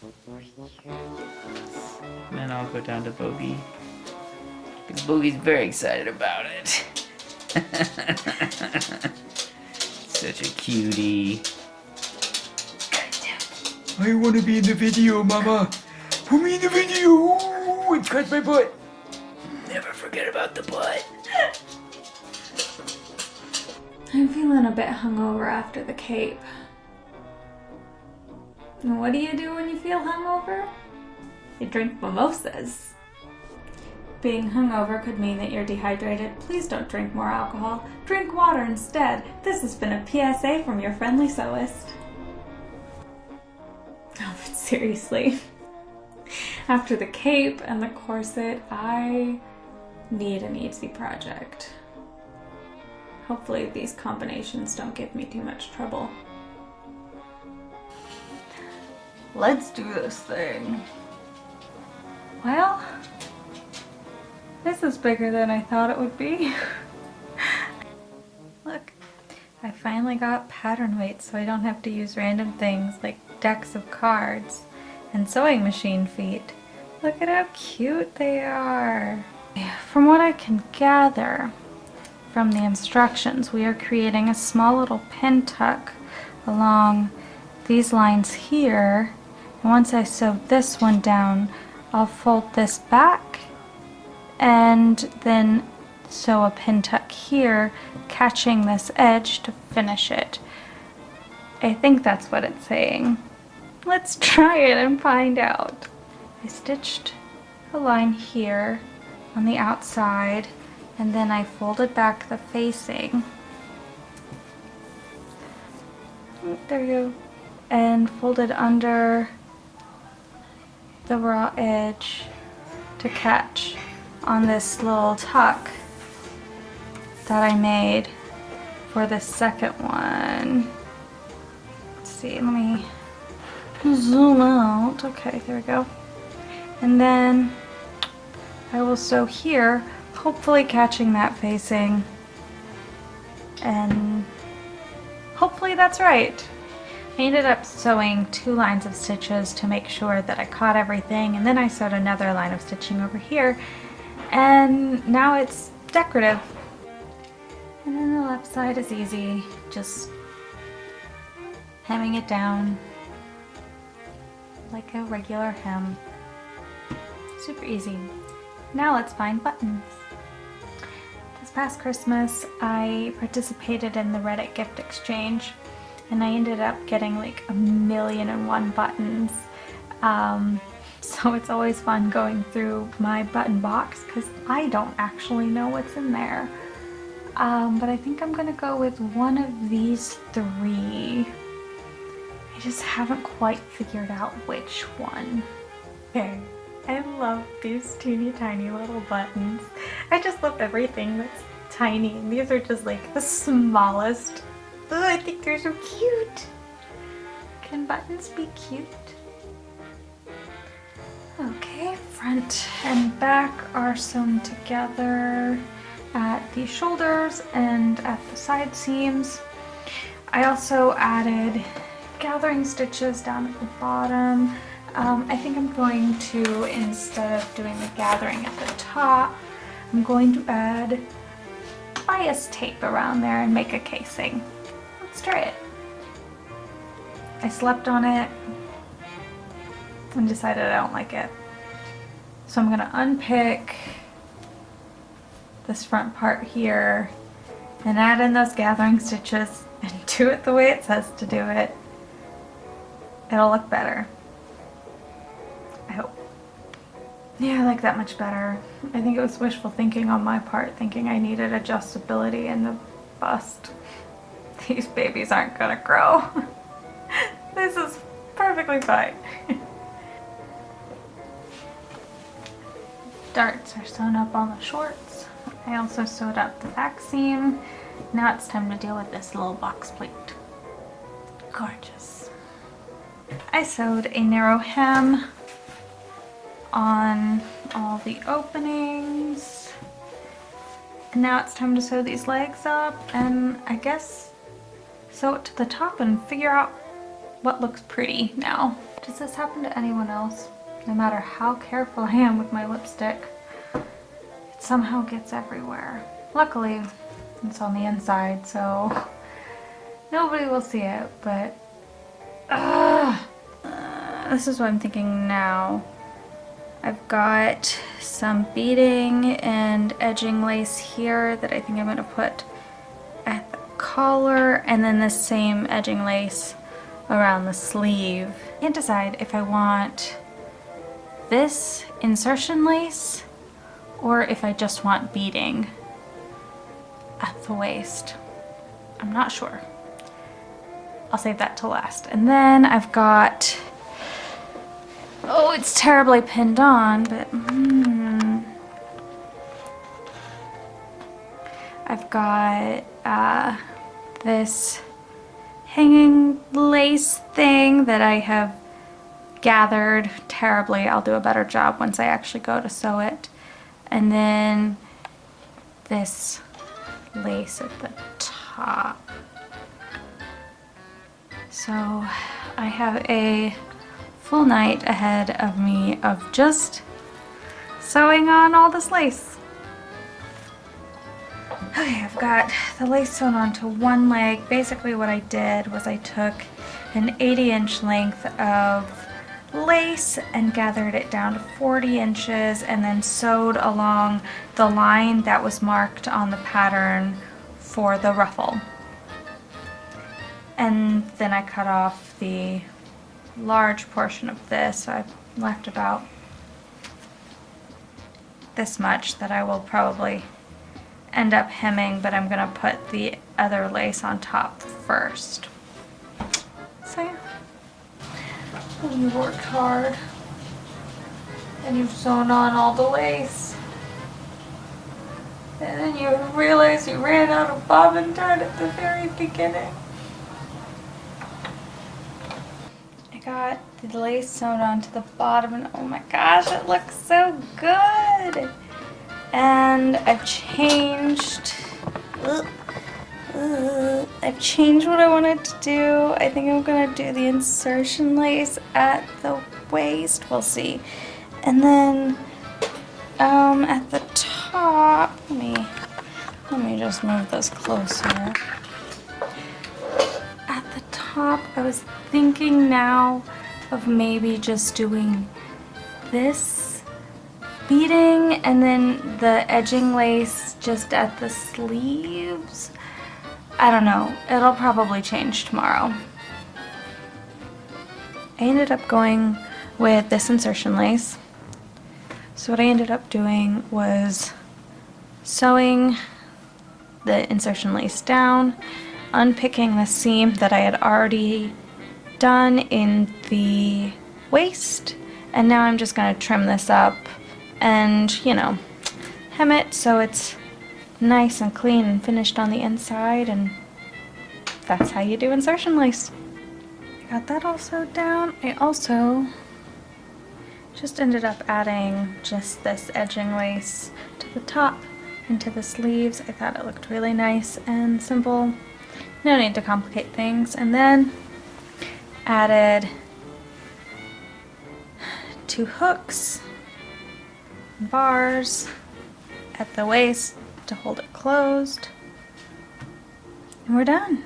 And then I'll go down to Bogey. Because Bogey's very excited about it. Such a cutie. I want to be in the video, Mama. Put me in the video. And cut my butt. Never forget about the butt. I'm feeling a bit hungover after the Cape. And what do you do when you feel hungover? You drink mimosas. Being hungover could mean that you're dehydrated. Please don't drink more alcohol. Drink water instead. This has been a PSA from your friendly sewist. Oh, but seriously. After the Cape and the corset, I need an easy project. Hopefully these combinations don't give me too much trouble. Let's do this thing. Well, this is bigger than I thought it would be. Look, I finally got pattern weights so I don't have to use random things like decks of cards and sewing machine feet. Look at how cute they are. From what I can gather from the instructions, we are creating a small little pin tuck along these lines here. And once I sew this one down, I'll fold this back and then sew a pin tuck here, catching this edge to finish it. I think that's what it's saying. Let's try it and find out. I stitched a line here on the outside, and then I folded back the facing. There you go. And folded under the raw edge to catch on this little tuck that I made for the second one. Let's see, let me zoom out. Okay, there we go. And then I will sew here, hopefully catching that facing, and hopefully that's right. I ended up sewing 2 lines of stitches to make sure that I caught everything, and then I sewed another line of stitching over here, and now it's decorative. And then the left side is easy, just hemming it down like a regular hem. Super easy. Now let's find buttons. This past Christmas I participated in the Reddit gift exchange, and I ended up getting like 1,000,001 buttons. So it's always fun going through my button box because I don't actually know what's in there. But I think I'm gonna go with one of these 3. I just haven't quite figured out which one. Okay, I love these teeny tiny little buttons. I just love everything that's tiny, and these are just like the smallest. Ugh, I think they're so cute. Can buttons be cute? Okay, front and back are sewn together at the shoulders and at the side seams. I also added gathering stitches down at the bottom. I think I'm going to, instead of doing the gathering at the top, I'm going to add bias tape around there and make a casing. Let's try it. I slept on it and decided I don't like it. So I'm gonna unpick this front part here and add in those gathering stitches and do it the way it says to do it. It'll look better. I hope. Yeah, I like that much better. I think it was wishful thinking on my part, thinking I needed adjustability in the bust. These babies aren't gonna grow. This is perfectly fine. Darts are sewn up on the shorts. I also sewed up the back seam. Now it's time to deal with this little box pleat. Gorgeous. I sewed a narrow hem on all the openings. And now it's time to sew these legs up and I guess sew it to the top and figure out what looks pretty now. Does this happen to anyone else? No matter how careful I am with my lipstick, it somehow gets everywhere. Luckily, it's on the inside, so nobody will see it, but this is what I'm thinking now. I've got some beading and edging lace here that I think I'm going to put at the collar, and then the same edging lace around the sleeve. I can't decide if I want this insertion lace or if I just want beading at the waist. I'm not sure. I'll save that till last. And then I've got, oh, it's terribly pinned on, but I've got this hanging lace thing that I have gathered terribly. I'll do a better job once I actually go to sew it. And then this lace at the top. So I have a full night ahead of me of just sewing on all this lace. Okay, I've got the lace sewn onto one leg. Basically what I did was I took an 80-inch length of lace and gathered it down to 40 inches and then sewed along the line that was marked on the pattern for the ruffle. And then I cut off the large portion of this, so I've left about this much that I will probably end up hemming, but I'm gonna put the other lace on top first. So yeah. When you worked hard and you've sewn on all the lace, and then you realize you ran out of bobbin thread at the very beginning. I got the lace sewn onto the bottom and oh my gosh, it looks so good! And I've changed what I wanted to do. I think I'm gonna do the insertion lace at the waist, we'll see. And then at the top, let me just move this closer. At the top, I was thinking now of maybe just doing this beading and then the edging lace just at the sleeves. I don't know, it'll probably change tomorrow. I ended up going with this insertion lace. So what I ended up doing was sewing the insertion lace down, unpicking the seam that I had already done in the waist, and now I'm just going to trim this up and, you know, hem it so it's nice and clean and finished on the inside, and that's how you do insertion lace. I got that all sewed down. I also just ended up adding just this edging lace to the top and to the sleeves. I thought it looked really nice and simple. No need to complicate things. And then added 2 hooks, bars at the waist to hold it closed, and we're done.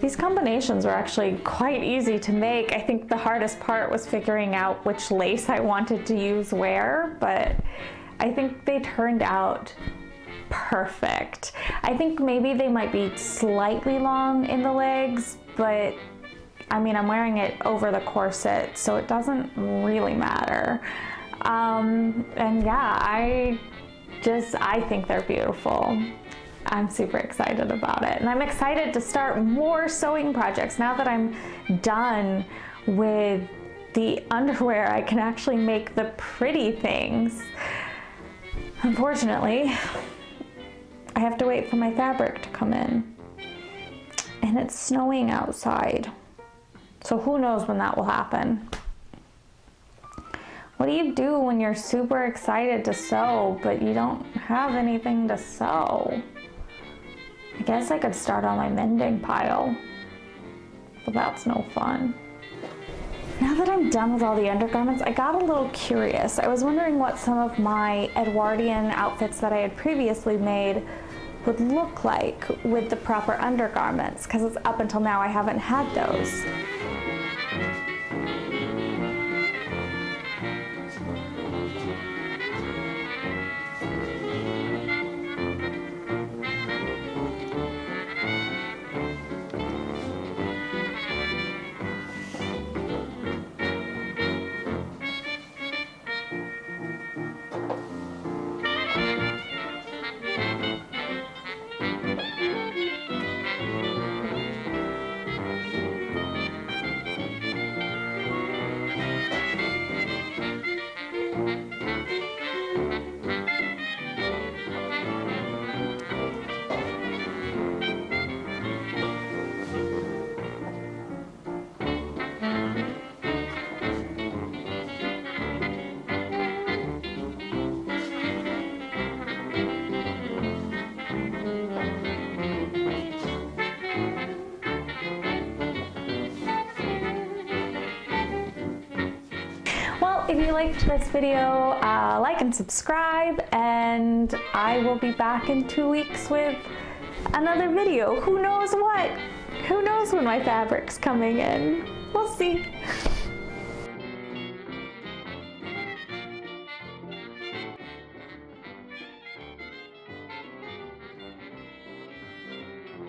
These combinations were actually quite easy to make. I think the hardest part was figuring out which lace I wanted to use where, but I think they turned out perfect. I think maybe they might be slightly long in the legs, but I mean, I'm wearing it over the corset, so it doesn't really matter. And yeah, I think they're beautiful. I'm super excited about it. And I'm excited to start more sewing projects. Now that I'm done with the underwear, I can actually make the pretty things. Unfortunately, I have to wait for my fabric to come in. And it's snowing outside. So who knows when that will happen. What do you do when you're super excited to sew, but you don't have anything to sew? I guess I could start on my mending pile, but that's no fun. Now that I'm done with all the undergarments, I got a little curious. I was wondering what some of my Edwardian outfits that I had previously made would look like with the proper undergarments, because up until now I haven't had those. If you liked this video, like and subscribe, and I will be back in 2 weeks with another video. Who knows what? Who knows when my fabric's coming in? We'll see.